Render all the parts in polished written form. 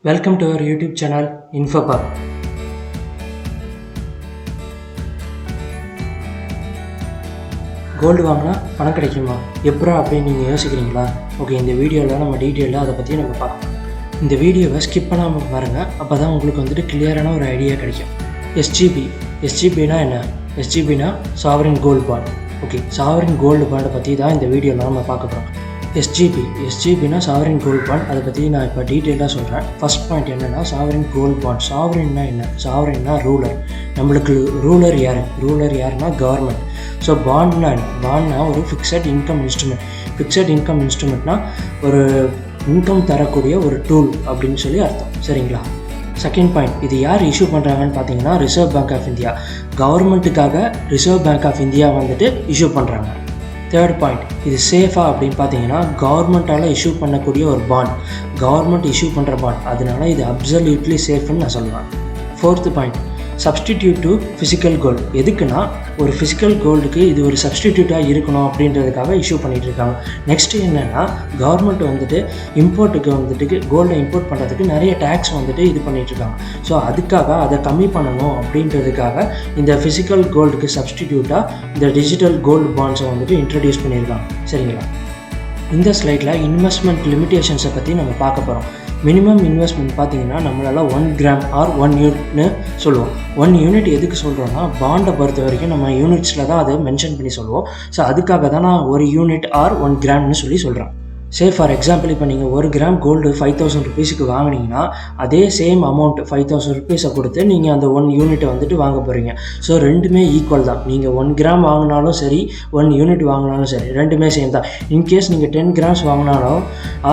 Welcome to our YouTube channel InfoPub. Gold வாங்கினா பணம் கிடைக்குமா எப்பரா அப்படின்னு நீங்கள் யோசிக்கிறீங்களா? ஓகே, இந்த வீடியோவில் நம்ம டீட்டெயிலாக அதை பற்றி நம்ம பார்க்கலாம். இந்த வீடியோவை ஸ்கிப் பண்ணாமல் பாருங்கள், அப்போ தான் உங்களுக்கு வந்துட்டு கிளியரான ஒரு ஐடியா கிடைக்கும். எஸ்ஜிபினா என்ன? எஸ்ஜிபினா sovereign gold bond. Okay, sovereign gold பாண்டை பற்றி தான் இந்த வீடியோவில் நம்ம பார்க்க போகிறோம். எஸ்ஜிபினா சாவரின் கோல்டு பாண்ட். அதை பற்றி நான் இப்போ டீட்டெயிலாக சொல்கிறேன். ஃபர்ஸ்ட் பாயிண்ட் என்னென்னா சாவரின் கோல்டு பாண்ட். சாவரின்னா என்ன? சாவரின்னா ரூலர். நம்மளுக்கு ரூலர் யாருன்னா கவர்மெண்ட். ஸோ பாண்ட்னா என்ன? பாண்ட்னா ஒரு fixed income instrument. Fixed income இன்ஸ்ட்ருமெண்ட்னா ஒரு இன்கம் தரக்கூடிய ஒரு டூல் அப்படின்னு சொல்லி அர்த்தம். சரிங்களா? செகண்ட் பாயிண்ட், இது யார் இஷ்யூ பண்ணுறாங்கன்னு பார்த்தீங்கன்னா ரிசர்வ் பேங்க் ஆஃப் இந்தியா. கவர்மெண்ட்டுக்காக ரிசர்வ் பேங்க் ஆஃப் இந்தியா வந்துட்டு இஷ்யூ பண்ணுறாங்க. தேர்ட் பாயிண்ட், இது சேஃபா அப்படின்னு பார்த்தீங்கன்னா கவர்மெண்ட்டால் இஷ்யூ பண்ணக்கூடிய ஒரு பாண்ட், கவர்மெண்ட் இஷ்யூ பண்ணுற பாண்ட், அதனால இது அப்சல்யூட்லி சேஃப்னு நான் சொல்லுவேன். Fourth point, substitute to physical gold. எதுக்குன்னா ஒரு ஃபிசிக்கல் கோல்டுக்கு இது ஒரு சப்ஸ்டிடியூட்டாக இருக்கணும் அப்படின்றதுக்காக இஷ்யூ பண்ணிகிட்டு இருக்காங்க. நெக்ஸ்ட்டு என்னென்னா கவர்மெண்ட் வந்துட்டு இம்போர்ட்டுக்கு வந்துட்டு கோல்டை இம்போர்ட் பண்ணுறதுக்கு நிறைய டேக்ஸ் வந்துட்டு இது பண்ணிகிட்ருக்காங்க. ஸோ அதுக்காக அதை கம்மி பண்ணணும் அப்படின்றதுக்காக இந்த ஃபிசிக்கல் கோல்டுக்கு சப்ஸ்டிடியூட்டாக இந்த டிஜிட்டல் கோல்டு பாண்ட்ஸை வந்துட்டு இன்ட்ரடியூஸ் பண்ணியிருக்காங்க. சரிங்களா? இந்த ஸ்லைடில் இன்வெஸ்ட்மெண்ட் லிமிட்டேஷன்ஸை பற்றி நம்ம பார்க்க போகிறோம். மினிமம் இன்வெஸ்ட்மெண்ட் பார்த்தீங்கன்னா நம்மளால் 1 கிராம் ஆர் 1 யூனிட்னு சொல்லுவோம். 1 யூனிட் எதுக்கு சொல்கிறோன்னா பாண்டை பொறுத்த வரைக்கும் நம்ம யூனிட்ஸில் தான் அதை மென்ஷன் பண்ணி சொல்லுவோம். ஸோ அதுக்காக தான் நான் 1 யூனிட் ஆர் 1 கிராம்னு சொல்கிறேன். ஃபார் எக்ஸாம்பிள், இப்போ நீங்கள் 1 கிராம் கோல்டு 5000 ருபீஸுக்கு வாங்கினீங்கன்னா அதே சேம் அமௌண்ட் 5000 ருபீஸை கொடுத்து நீங்கள் அந்த 1 யூனிட்டை வந்துட்டு வாங்க போகிறீங்க. ஸோ ரெண்டுமே ஈக்குவல் தான். நீங்கள் 1 கிராம் வாங்கினாலும் சரி, 1 யூனிட் வாங்கினாலும் சரி, ரெண்டுமே சேம் தான். இன்கேஸ் நீங்கள் 10 கிராம்ஸ் வாங்கினாலும்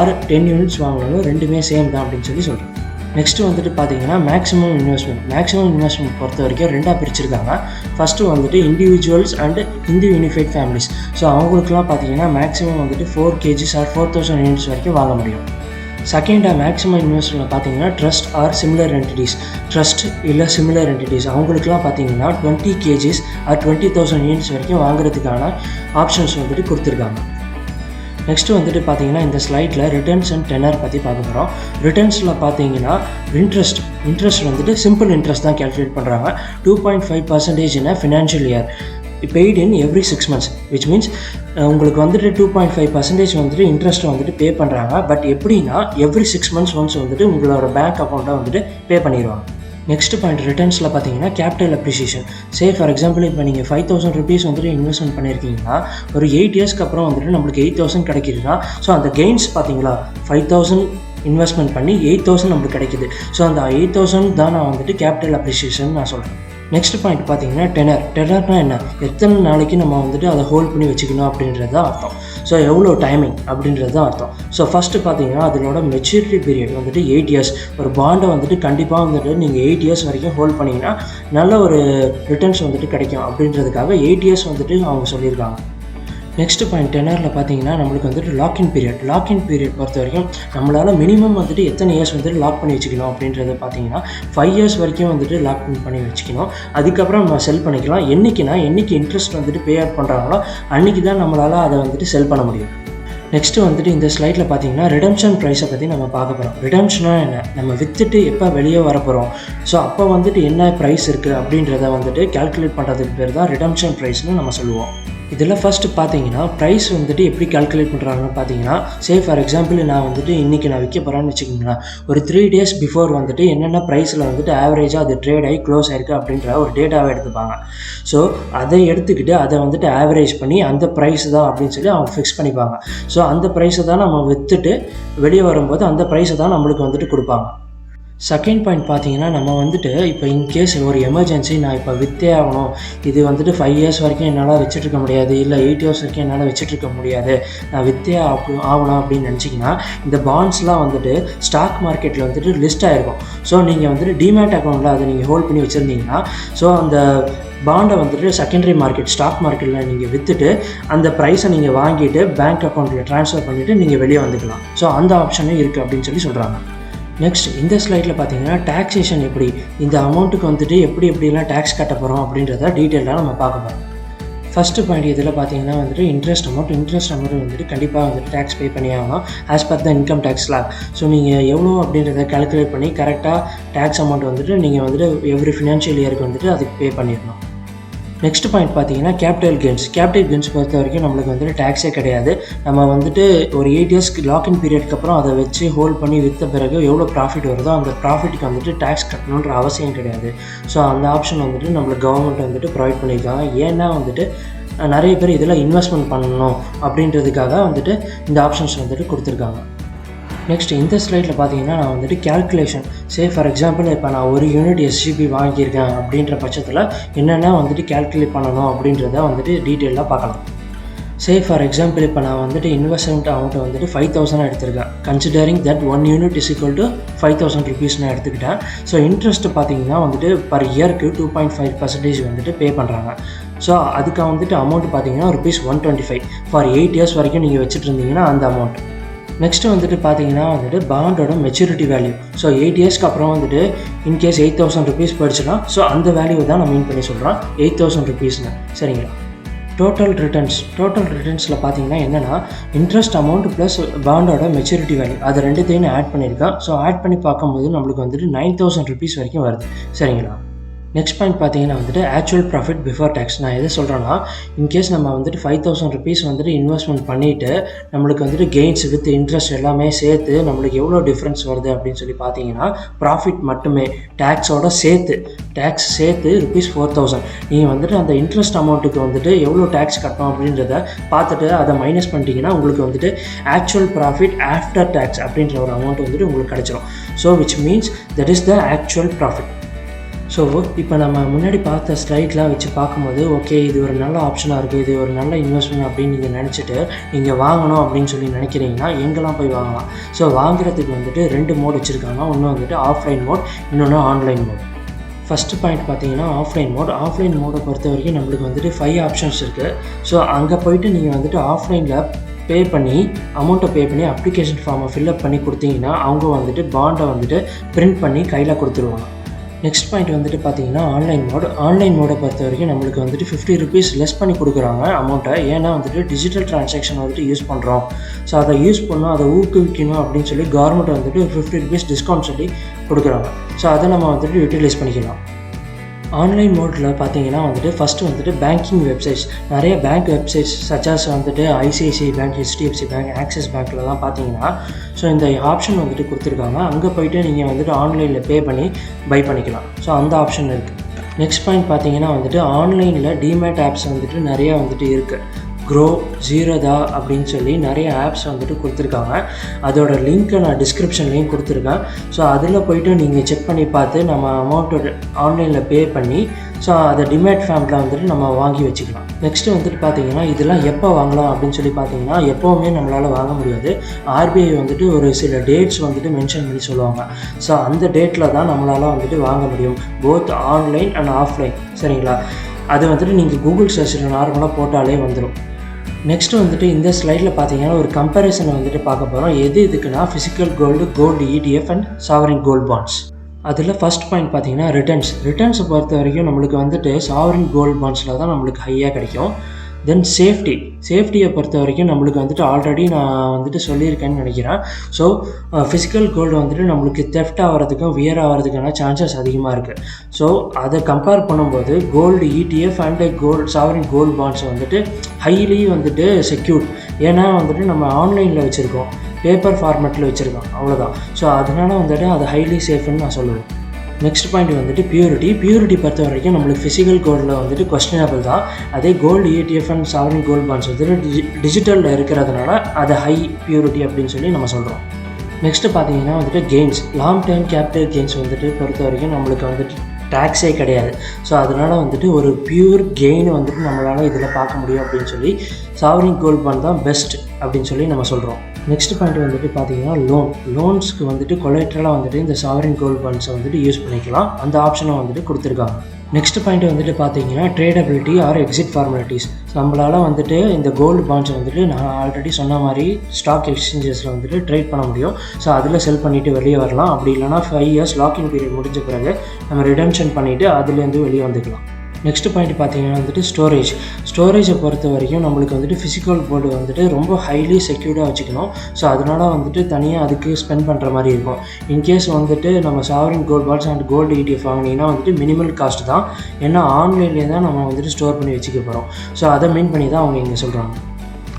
ஆர் 10 யூனிட்ஸ் வாங்கினாலும் ரெண்டுமே சேம் தான் அப்படின்னு சொல்கிறேன். நெக்ஸ்ட்டு வந்துட்டு பார்த்தீங்கன்னா மேக்ஸிமம் இன்வெஸ்ட்மெண்ட் பொறுத்த வரைக்கும் ரெண்டாக பிரிச்சிருக்காங்க. ஃபஸ்ட்டு வந்துட்டு individuals and Hindu unified families. So அவங்களுக்குலாம் பார்த்தீங்கன்னா மேக்ஸிமம் வந்துட்டு 4 kgs ஆர் 4000 யூனிட்ஸ் வரைக்கும் வாங்க முடியும். செகண்டாக மேக்ஸிமம் இன்வெஸ்ட்மெண்ட் பார்த்தீங்கன்னா trust or similar entities. Trust இல்லை சிமிலர் என்டிட்டிஸ் அவங்களுக்குலாம் பார்த்தீங்கன்னா 20 kgs ஆர் 20,000 யூனிட்ஸ் வரைக்கும் வாங்குறதுக்கான ஆப்ஷன்ஸ் வந்துட்டு கொடுத்துருக்காங்க. நெக்ஸ்ட்டு வந்துட்டு பார்த்தீங்கன்னா இந்த ஸ்லைடில் ரிட்டர்ன்ஸ் அண்ட் டெனர் பற்றி பார்க்க போகிறோம். ரிட்டர்ன்ஸில் பார்த்தீங்கன்னா இன்ட்ரெஸ்ட் வந்துட்டு சிம்பிள் இன்ட்ரெஸ்ட் தான் கேல்குலேட் பண்ணுறாங்க. 2.5% இன் financial year paid in every 6 months, which means உங்களுக்கு வந்துட்டு 2.5% வந்துட்டு இன்ட்ரெஸ்ட் வந்துட்டு பே பண்ணுறாங்க. பட் எப்படின்னா எவ்ரி 6 months ஒன்ஸ் வந்துட்டு உங்களோட பேங்க் அக்கௌண்ட்டை வந்துட்டு பே பண்ணிடுவாங்க. நெக்ஸ்ட் பாயிண்ட், ரிட்டர்ன்ஸில் பார்த்தீங்கன்னா கேபிட்டல் அப்ரிசியேஷன். ஃபார் எக்ஸாம்பிள், இப்போ நீங்கள் 5000 ருபீஸ் வந்துட்டு இன்வெஸ்ட்மெண்ட் பண்ணியிருக்கீங்கன்னா ஒரு 8 இயர்ஸ்க்கு அப்புறம் வந்துட்டு நம்மளுக்கு 8000 கிடைக்குதுன்னா, ஸோ அந்த கெயின்ஸ் பார்த்தீங்களா 5000 இன்வெஸ்ட்மெண்ட் பண்ணி 8000 நம்மளுக்கு கிடைக்குது. ஸோ அந்த 8000 தான் நான் வந்துட்டு கேபிட்டல் அப்ரிசியேஷன் நான் சொல்கிறேன். நெக்ஸ்ட் பாயிண்ட் பார்த்தீங்கன்னா டெனர்னா என்ன? எத்தனை நாளைக்கு நம்ம வந்துட்டு அதை ஹோல்ட் பண்ணி வச்சுக்கணும் அப்படின்றது தான் அர்த்தம். ஸோ எவ்வளோ டைமிங் அப்படின்றது தான் அர்த்தம். ஸோ ஃபஸ்ட்டு பார்த்தீங்கன்னா அதனோட மெச்சூரிட்டி பீரியட் வந்துட்டு 8 இயர்ஸ். ஒரு பாண்டை வந்துட்டு கண்டிப்பாக வந்துட்டு நீங்கள் 8 இயர்ஸ் வரைக்கும் ஹோல்ட் பண்ணிங்கன்னா நல்ல ஒரு ரிட்டர்ன்ஸ் வந்துட்டு கிடைக்கும் அப்படின்றதுக்காக 8 இயர்ஸ் வந்துட்டு அவங்க சொல்லியிருக்காங்க. நெக்ஸ்ட் பாயிண்ட், டெனரில் பார்த்தீங்கன்னா நம்மளுக்கு வந்துட்டு லாக்இன் பீரியட் பொறுத்த வரைக்கும் நம்மளால் மினிமம் வந்துட்டு எத்தனை இயர்ஸ் வந்துட்டு லாக் பண்ணி வச்சுக்கணும் அப்படின்றத பார்த்தீங்கன்னா 5 இயர்ஸ் வரைக்கும் வந்துட்டு லாக் பண்ணி வச்சுக்கணும். அதுக்கப்புறம் நம்ம செல் பண்ணிக்கலாம். என்னைக்கு இன்ட்ரெஸ்ட் வந்துட்டு பே அவுட் பண்ணுறாங்களோ அன்றைக்கி தான் நம்மளால் அதை வந்துட்டு செல் பண்ண முடியும். நெக்ஸ்ட்டு வந்துட்டு இந்த ஸ்லைடில் பார்த்தீங்கன்னா ரிடம்ஷன் ப்ரைஸை பற்றி நம்ம பார்க்க போகிறோம். ரிடம்ஷனா என்ன? நம்ம விற்றுட்டு எப்போ வெளியே வர போகிறோம், ஸோ அப்போ வந்துட்டு என்ன ப்ரைஸ் இருக்குது அப்படின்றத வந்துட்டு கேல்குலேட் பண்ணுறதுக்கு பேர் தான் ரிடம்ஷன் ப்ரைஸ்னு நம்ம சொல்லுவோம். இதில் ஃபஸ்ட்டு பார்த்தீங்கன்னா ப்ரைஸ் வந்துட்டு எப்படி கால்குலேட் பண்ணுறாங்கன்னு பார்த்தீங்கன்னா ஃபார் எக்ஸாம்பிள், நான் வந்துட்டு இன்றைக்கி நான் விற்க போகிறேன்னு வச்சுக்கிங்களேன். ஒரு 3 days பிஃபோர் வந்துட்டு என்னென்ன ப்ரைஸில் வந்துட்டு ஆவரேஜாக அது ட்ரேட் ஆகி க்ளோஸ் ஆகிருக்கு அப்படின்ற ஒரு டேட்டாவை எடுத்துப்பாங்க. ஸோ அதை எடுத்துக்கிட்டு அதை வந்துட்டு ஆவரேஜ் பண்ணி அந்த ப்ரைஸ் தான் அப்படின்னு சொல்லி அவங்க ஃபிக்ஸ் பண்ணிப்பாங்க. ஸோ அந்த ப்ரைஸை தான் நம்ம விற்றுட்டு வெளியே வரும்போது அந்த ப்ரைஸை தான் நம்மளுக்கு வந்துட்டு கொடுப்பாங்க. செகண்ட் பாயிண்ட் பார்த்தீங்கன்னா நம்ம வந்துட்டு இப்போ இன்கேஸ் ஒரு எமர்ஜென்சி நான் இப்போ விற்றே ஆகணும், இது வந்துட்டு 5 இயர்ஸ் வரைக்கும் என்னால் வச்சுட்ருக்க முடியாது, இல்லை 8 இயர்ஸ் வரைக்கும் என்னால் வச்சுட்ருக்க முடியாது, நான் விற்றே ஆகணும் அப்படின்னு நினச்சிங்கன்னா இந்த பாண்ட்ஸ்லாம் வந்துட்டு ஸ்டாக் மார்க்கெட்டில் வந்துட்டு லிஸ்ட் ஆகிருக்கும். ஸோ நீங்கள் வந்துட்டு டிமேட் அக்கௌண்ட்டில் அதை நீங்கள் ஹோல்ட் பண்ணி வச்சுருந்தீங்கன்னா ஸோ அந்த பாண்டை வந்துட்டு செகண்டரி மார்க்கெட் ஸ்டாக் மார்க்கெட்டில் நீங்கள் விற்றுட்டு அந்த ப்ரைஸை நீங்கள் வாங்கிட்டு பேங்க் அக்கௌண்ட்டில் ட்ரான்ஸ்ஃபர் பண்ணிவிட்டு நீங்கள் வெளியே வந்துக்கலாம். ஸோ அந்த ஆப்ஷனும் இருக்குது அப்படின்னு சொல்கிறாங்க. நெக்ஸ்ட் இந்த ஸ்லைடில் பார்த்தீங்கன்னா டாக்ஸேஷன் எப்படி, இந்த அமௌண்ட்டுக்கு வந்துட்டு எப்படிலாம் டேக்ஸ் கட்ட போகிறோம் அப்படின்றத டீட்டெயிலாக நம்ம பார்க்க போகிறோம். ஃபஸ்ட்டு பாயிண்ட் இதில் பார்த்தீங்கன்னா வந்துட்டு இன்ட்ரெஸ்ட் அமௌண்ட் வந்துட்டு கண்டிப்பாக வந்துட்டு டேக்ஸ் பே பண்ணி ஆகணும் as per the income tax law. So நீங்கள் எவ்வளோ அப்படின்றத கால்குலேட் பண்ணி கரெக்டாக டேக்ஸ் அமௌண்ட் வந்துட்டு நீங்கள் வந்துட்டு எவ்ரி ஃபினான்ஷியல் இயருக்கு வந்துட்டு அதுக்கு பே பண்ணிடணும். நெக்ஸ்ட் பாயிண்ட் பார்த்தீங்கன்னா கேபிட்டல் கெயின்ஸ் பொறுத்த வரைக்கும் நம்மளுக்கு வந்துட்டு டேக்ஸே கிடையாது. நம்ம வந்துட்டு ஒரு 8 இயர்ஸ் லாக்இன் பீரியட்க்கு அப்புறம் அதை வச்சு ஹோல்ட் பண்ணி விற்ற பிறகு எவ்வளோ ப்ராஃபிட் வருதோ அந்த ப்ராஃபிட்டுக்கு வந்துட்டு டேக்ஸ் கட்டணுன்ற அவசியம் கிடையாது. ஸோ அந்த ஆப்ஷன் வந்துட்டு நம்மளுக்கு கவர்மெண்ட் வந்துட்டு ப்ரொவைட் பண்ணியிருக்காங்க. ஏன்னா வந்துட்டு நிறைய பேர் இதில் இன்வெஸ்ட்மெண்ட் பண்ணணும் அப்படின்றதுக்காக வந்துட்டு இந்த ஆப்ஷன்ஸ் வந்துட்டு கொடுத்துருக்காங்க. நெக்ஸ்ட் இந்த ஸ்லைடில் பார்த்தீங்கன்னா நான் வந்துட்டு கேல்குலேஷன் ஃபார் எக்ஸாம்பிள் இப்போ நான் 1 யூனிட் SGB வாங்கியிருக்கேன் அப்படின்ற பட்சத்தில் என்னென்ன வந்துட்டு கேல்குலேட் பண்ணணும் அப்படின்றத வந்துட்டு டீட்டெயிலாக பார்க்கலாம். ஃபார் எக்ஸாம்பிள் இப்போ நான் வந்துட்டு இன்வெஸ்ட்மெண்ட் அமௌண்ட்டை வந்துட்டு 5,000 எடுத்திருக்கேன். Considering that 1 unit is equal to 5,000 rupees நான் எடுத்துக்கிட்டேன். ஸோ இன்ட்ரெஸ்ட் பார்த்தீங்கன்னா வந்துட்டு பர் இயருக்கு 2.5% வந்துட்டு பே பண்ணுறாங்க. ஸோ அதுக்கு வந்துட்டு அமௌண்ட் பார்த்தீங்கன்னா ₹125 ஃபார் 8 இயர்ஸ் வரைக்கும் நீங்கள் வச்சுட்டு இருந்தீங்கன்னா அந்த அமௌண்ட். நெக்ஸ்ட்டு வந்துட்டு பார்த்தீங்கன்னா வந்துட்டு பாண்டோட மெச்சூரிட்டி வேல்யூ. ஸோ 8 இயர்ஸ்க்கு அப்புறம் வந்துட்டு இன்கேஸ் 8,000 rupees போயிடுச்சுன்னா ஸோ அந்த வேல்யூ தான் நான் மீன் பண்ணி சொல்கிறேன் 8,000 rupeesனு. சரிங்களா? டோட்டல் ரிட்டர்ன்ஸில் பார்த்தீங்கன்னா என்னென்னா இன்ட்ரெஸ்ட் அமௌண்ட் ப்ளஸ் பாண்டோட மெச்சூரிட்டி வேல்யூ அது ரெண்டுத்தையும் நான் ஆட் பண்ணியிருக்கேன். ஸோ ஆட் பண்ணி பார்க்கும்போது நம்மளுக்கு வந்துட்டு 9,000 rupees வரைக்கும் வருது. சரிங்களா? நெக்ஸ்ட் பாயிண்ட் பார்த்தீங்கன்னா வந்துட்டு ஆக்சுவல் ப்ராஃபிட் பிஃபோர் டேக்ஸ். நான் எதை சொல்கிறேன்னா இன்கேஸ் நம்ம வந்துட்டு 5,000 rupees வந்துட்டு இன்வெஸ்ட்மெண்ட் பண்ணிவிட்டு நம்மளுக்கு வந்துட்டு கெயின்ஸ் வித் இன்ட்ரெஸ்ட் எல்லாமே சேர்த்து நம்மளுக்கு எவ்வளோ டிஃப்ரென்ஸ் வருது அப்படின்னு சொல்லி பார்த்தீங்கன்னா ப்ராஃபிட் மட்டுமே டேக்ஸோட டேக்ஸ் சேர்த்து ₹4,000. நீங்கள் வந்துட்டு அந்த இன்ட்ரெஸ்ட் அமௌண்ட்டுக்கு வந்துட்டு எவ்வளோ டேக்ஸ் கட்டணும் அப்படின்றத பார்த்துட்டு அதை மைனஸ் பண்ணிட்டீங்கன்னா உங்களுக்கு வந்துட்டு ஆக்சுவல் ப்ராஃபிட் ஆஃப்டர் டேக்ஸ் அப்படின்ற ஒரு அமௌண்ட் வந்துட்டு உங்களுக்கு கிடச்சிரும். So which means that is the actual profit. So இப்போ நம்ம முன்னாடி பார்த்த ஸ்லைட்லாம் வச்சு பார்க்கும்போது ஓகே இது ஒரு நல்ல ஆப்ஷனாக இருக்குது, இது ஒரு நல்ல இன்வெஸ்ட்மெண்ட் அப்படின்னு நீங்கள் நினச்சிட்டு நீங்கள் வாங்கணும் அப்படின்னு சொல்லி நினைக்கிறீங்கன்னா எங்கெல்லாம் போய் வாங்கலாம்? ஸோ வாங்குறதுக்கு வந்துட்டு 2 மோட் வச்சுருக்காங்க. ஒன்று வந்துட்டு ஆஃப்லைன் மோட், இன்னொன்று ஆன்லைன் மோட். ஃபஸ்ட்டு பாயிண்ட் பார்த்தீங்கன்னா ஆஃப்லைன் மோடை பொறுத்த வரைக்கும் நம்மளுக்கு வந்துட்டு 5 ஆப்ஷன்ஸ் இருக்குது. ஸோ அங்கே போய்ட்டு நீங்கள் வந்துட்டு ஆஃப்லைனில் அமௌண்ட்டை பே பண்ணி அப்ளிகேஷன் ஃபார்மை ஃபில்அப் பண்ணி கொடுத்தீங்கன்னா அவங்க வந்துட்டு பாண்டை வந்துட்டு பிரிண்ட் பண்ணி கையில் கொடுத்துருவாங்க. நெக்ஸ்ட் பாயிண்ட் வந்துட்டு பார்த்தீங்கன்னா ஆன்லைன் மோடை பொறுத்த வரைக்கும் நம்மளுக்கு வந்துட்டு ₹50 லெஸ் பண்ணி கொடுக்குறாங்க அமௌண்ட்டை. ஏன்னா வந்துட்டு டிஜிட்டல் ட்ரான்சாக்ஷன் வந்துட்டு யூஸ் பண்ணுறோம். ஸோ அதை யூஸ் பண்ணணும், அதை ஊக்குவிக்கணும் அப்படின்னு சொல்லி கவர்மெண்ட் வந்துட்டு ₹50 டிஸ்கவுண்ட் சொல்லி கொடுக்குறாங்க. ஸோ அதை நம்ம வந்துட்டு யூட்டிலைஸ் பண்ணிக்கலாம். ஆன்லைன் மோடில் பார்த்தீங்கன்னா வந்துட்டு ஃபஸ்ட்டு வந்துட்டு பேங்கிங் வெப்சைட்ஸ், நிறைய பேங்க் வெப்சைட்ஸ் சச்சாஸ் வந்துட்டு ICICI bank, HDFC bank, Axis பேங்க்லலாம் பார்த்தீங்கன்னா ஸோ இந்த ஆப்ஷன் வந்துட்டு கொடுத்துருக்காங்க. அங்கே போய்ட்டு நீங்கள் வந்துட்டு ஆன்லைனில் பே பண்ணி பை பண்ணிக்கலாம். ஸோ அந்த ஆப்ஷன் இருக்குது. நெக்ஸ்ட் பாயிண்ட் பார்த்தீங்கன்னா வந்துட்டு ஆன்லைனில் டிமேட் ஆப்ஸ் வந்துட்டு நிறையா வந்துட்டு இருக்குது. க்ரோ, ஜீரோதா அப்படின்னு சொல்லி நிறைய ஆப்ஸ் வந்துட்டு கொடுத்துருக்காங்க. அதோட லிங்க்கை நான் டிஸ்கிரிப்ஷன்லேயும் கொடுத்துருக்கேன். ஸோ அதில் போய்ட்டு நீங்கள் செக் பண்ணி பார்த்து நம்ம அமௌண்ட்டோட ஆன்லைனில் பே பண்ணி ஸோ அதை டிமேட் ஃபேமில் வந்துட்டு நம்ம வாங்கி வச்சுக்கலாம். நெக்ஸ்ட்டு வந்துட்டு பார்த்தீங்கன்னா இதெல்லாம் எப்போ வாங்கலாம் அப்படின்னு சொல்லி பார்த்தீங்கன்னா எப்போவுமே நம்மளால் வாங்க முடியாது. RBI வந்துட்டு ஒரு சில டேட்ஸ் வந்துட்டு மென்ஷன் பண்ணி சொல்லுவாங்க. ஸோ அந்த டேட்டில் தான் நம்மளால் வந்துட்டு வாங்க முடியும், போத் ஆன்லைன் அண்ட் ஆஃப்லைன். சரிங்களா? அது வந்துட்டு நீங்கள் கூகுள் சர்ச்சில் நார்மலாக போட்டாலே வந்துடும். நெக்ஸ்ட் வந்துட்டு இந்த ஸ்லைடில் பார்த்தீங்கன்னா ஒரு கம்பேரிசனை வந்துட்டு பார்க்க போகிறோம். இதுக்குன்னா physical gold ETF and sovereign gold bonds. அதில் ஃபஸ்ட் பாயிண்ட் பார்த்தீங்கன்னா ரிட்டர்ன்ஸை பொறுத்த வரைக்கும் நம்மளுக்கு வந்துட்டு சாவரின் கோல்டு பாண்ட்ஸில் தான் நம்மளுக்கு ஹையாக கிடைக்கும். தென் சேஃப்டியை பொறுத்த வரைக்கும் நம்மளுக்கு வந்துட்டு ஆல்ரெடி நான் வந்துட்டு சொல்லியிருக்கேன்னு நினைக்கிறேன். ஸோ ஃபிசிக்கல் கோல்டு வந்துட்டு நம்மளுக்கு தெஃப்ட் ஆகிறதுக்கும் வியர் ஆகிறதுக்கான சான்சஸ் அதிகமாக இருக்குது. ஸோ அதை கம்பேர் பண்ணும்போது gold ETF and sovereign gold bonds வந்துட்டு ஹைலி வந்துட்டு செக்யூர்ட். ஏன்னா வந்துட்டு நம்ம ஆன்லைனில் வச்சுருக்கோம், பேப்பர் ஃபார்மேட்டில் வச்சுருக்கோம், அவ்வளோதான். ஸோ அதனால் வந்துட்டு அது ஹைலி சேஃப்னு நான் சொல்லுவேன். நெக்ஸ்ட் பாயிண்ட் வந்துட்டு பியூரிட்டி பொறுத்த வரைக்கும் நம்மளுக்கு ஃபிசிக்கல் கோல்டில் வந்துட்டு கொஸ்டினபிள் தான். அதே gold ETF and sovereign gold bonds வந்துட்டு டிஜிட்டலில் இருக்கிறதுனால அது ஹை பியூரிட்டி அப்படின்னு சொல்லி நம்ம சொல்கிறோம். நெக்ஸ்ட்டு பார்த்தீங்கன்னா வந்துட்டு gains, long term capital gains வந்துட்டு பொறுத்த வரைக்கும் நம்மளுக்கு வந்துட்டு டேக்ஸே கிடையாது. ஸோ அதனால் வந்துட்டு ஒரு பியூர் கெயின் வந்துட்டு நம்மளால் இதில் பார்க்க முடியும் அப்படின்னு சொல்லி சாவரின் கோல்டு பாண்ட் தான் பெஸ்ட் அப்படின்னு சொல்லி நம்ம சொல்கிறோம். நெக்ஸ்ட் பாயிண்ட் வந்துட்டு பார்த்தீங்கன்னா லோன்ஸ்க்கு வந்துட்டு கொலேட்ரலாக வந்துட்டு இந்த சாவரின் கோல்டு பாண்ட்ஸை வந்துட்டு யூஸ் பண்ணிக்கலாம். அந்த ஆப்ஷனை வந்துட்டு கொடுத்துருக்காங்க. நெக்ஸ்ட் பாயிண்ட் வந்துட்டு பார்த்தீங்கன்னா ட்ரேடபிலிட்டி ஆர் எக்ஸிட் ஃபார்மாலிட்டிஸ். நம்மளால் வந்துட்டு இந்த கோல்டு பாண்ட்ஸை வந்துட்டு நான் ஆல்ரெடி சொன்ன மாதிரி ஸ்டாக் எக்ஸ்சேஞ்சஸில் வந்துட்டு ட்ரேட் பண்ண முடியும். ஸோ அதில் செல் பண்ணிவிட்டு வெளியே வரலாம். அப்படி இல்லைனா 5 இயர்ஸ் லாக்இன் பீரியட் முடிஞ்ச பிறகு நம்ம ரிடம்ஷன் பண்ணிவிட்டு அதுலேருந்து வெளியே வந்துக்கலாம். நெக்ஸ்ட் பாயிண்ட் பார்த்தீங்கன்னா வந்துட்டு ஸ்டோரேஜை பொறுத்த வரைக்கும் நம்மளுக்கு வந்துட்டு ஃபிசிக்கல் கோல்டு வந்துட்டு ரொம்ப ஹைலி செக்யூர்டாக வச்சுக்கணும். ஸோ அதனால் வந்துட்டு தனியாக அதுக்கு ஸ்பெண்ட் பண்ணுற மாதிரி இருக்கும். இன்கேஸ் வந்துட்டு நம்ம sovereign gold bonds and gold ETF வாங்கினீங்கன்னா வந்துட்டு மினிமல் காஸ்ட் தான். ஏன்னா ஆன்லைன்லேயே தான் நம்ம வந்துட்டு ஸ்டோர் பண்ணி வச்சுக்க போகிறோம். ஸோ அதை மீன் பண்ணி தான் அவங்க இங்கே சொல்கிறாங்க.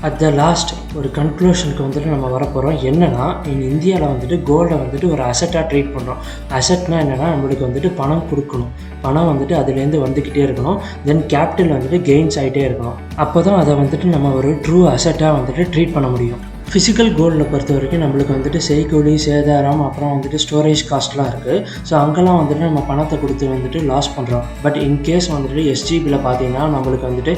அட் த லாஸ்ட் ஒரு கன்க்ளூஷனுக்கு வந்துட்டு நம்ம வரப்போகிறோம். என்னென்னா இந்தியாவில் வந்துட்டு கோல்டை வந்துட்டு ஒரு அசட்டாக ட்ரீட் பண்ணுறோம். அசட்னா என்னென்னா நம்மளுக்கு வந்துட்டு பணம் கொடுக்கணும், பணம் வந்துட்டு அதுலேருந்து வந்துக்கிட்டே இருக்கணும், தென் கேபிட்டல் வந்துட்டு கெயின்ஸ் ஆகிட்டே இருக்கணும். அப்போ தான் அதை வந்துட்டு நம்ம ஒரு ட்ரூ அசட்டாக வந்துட்டு ட்ரீட் பண்ண முடியும். ஃபிசிக்கல் கோல்டில் பொறுத்த வரைக்கும் நம்மளுக்கு வந்துட்டு செய்கூலி சேதாரம் அப்புறம் வந்துட்டு ஸ்டோரேஜ் காஸ்ட்லாம் இருக்குது. ஸோ அங்கெல்லாம் வந்துட்டு நம்ம பணத்தை கொடுத்து வந்துட்டு லாஸ் பண்ணுறோம். பட் இன்கேஸ் வந்துட்டு SGBயில் பார்த்தீங்கன்னா நம்மளுக்கு வந்துட்டு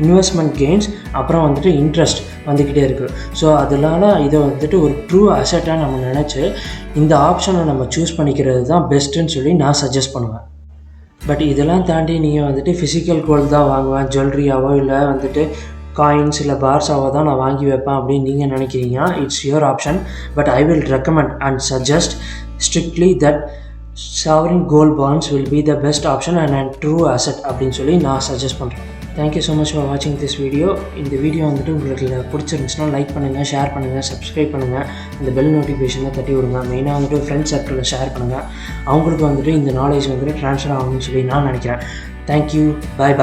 இன்வெஸ்ட்மெண்ட் கெயின்ஸ் அப்புறம் வந்துட்டு இன்ட்ரெஸ்ட் வந்துக்கிட்டே இருக்குது. ஸோ அதனால இதை வந்துட்டு ஒரு ட்ரூ அசட்டாக நம்ம நினச்சி இந்த ஆப்ஷனை நம்ம சூஸ் பண்ணிக்கிறது தான் பெஸ்ட்டுன்னு சொல்லி நான் சஜஸ்ட் பண்ணுவேன். பட் இதெல்லாம் தாண்டி நீங்கள் வந்துட்டு ஃபிசிக்கல் கோல்டு தான் வாங்குவேன், ஜுவல்லரியாவோ இல்லை வந்துட்டு காயின்ஸ் இல்லை பார்ஸாவோ தான் நான் வாங்கி வைப்பேன் அப்படின்னு நீங்கள் நினைக்கிறீங்கன்னா it's your option. But I will recommend and suggest strictly that sovereign gold bonds will be the best option and true asset அப்படின்னு சொல்லி நான் சஜஸ்ட் பண்ணுறேன். தேங்க்யூ ஸோ மச் ஃபார் வாட்சிங் திஸ் வீடியோ. இந்த வீடியோ வந்துட்டு உங்களுக்கு பிடிச்சிருந்துச்சுன்னா லைக் பண்ணுங்கள், ஷேர் பண்ணுங்கள், சப்ஸ்கிரைப் பண்ணுங்கள், இந்த பெல் நோட்டிஃபிகேஷனை தட்டி விடுங்க. மெயினாக வந்துட்டு ஃப்ரெண்ட்ஸ் சர்க்கிளில் ஷேர் பண்ணுங்கள். அவங்களுக்கு வந்துட்டு இந்த நாலேஜ் வந்துட்டு ட்ரான்ஸ்ஃபர் ஆகணும்னு சொல்லி நான் நினைக்கிறேன். தேங்க்யூ, பாய்.